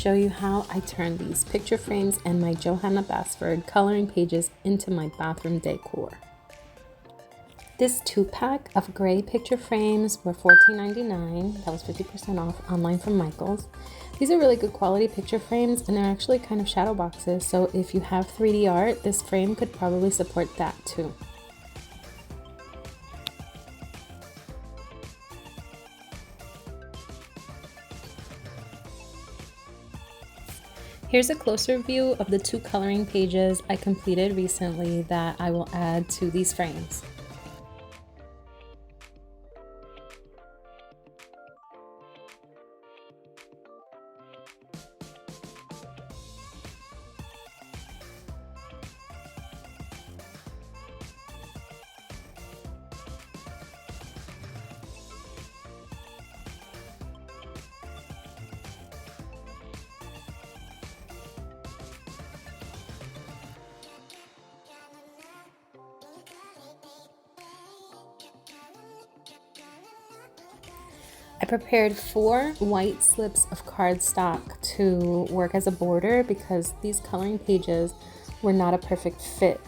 show you how I turned these picture frames and my Johanna Basford coloring pages into my bathroom decor. This 2-pack of gray picture frames were $14.99. That was 50% off online from Michaels. These are really good quality picture frames and they're actually kind of shadow boxes. So if you have 3D art, this frame could probably support that too. Here's a closer view of the 2 coloring pages I completed recently that I will add to these frames. I prepared 4 white slips of cardstock to work as a border because these coloring pages were not a perfect fit.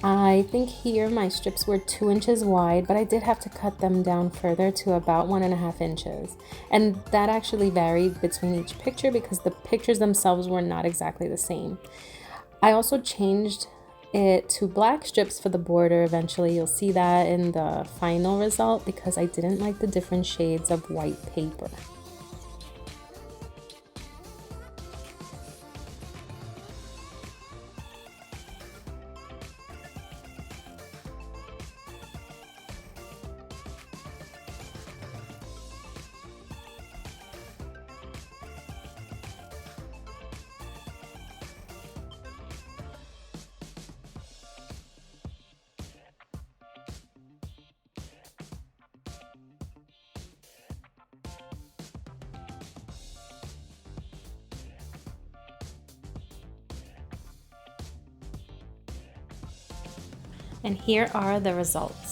I think here my strips were 2 inches wide, but I did have to cut them down further to about 1.5 inches. And that actually varied between each picture because the pictures themselves were not exactly the same. I also changed it to black strips for the border. Eventually you'll see that in the final result because I didn't like the different shades of white paper. And here are the results.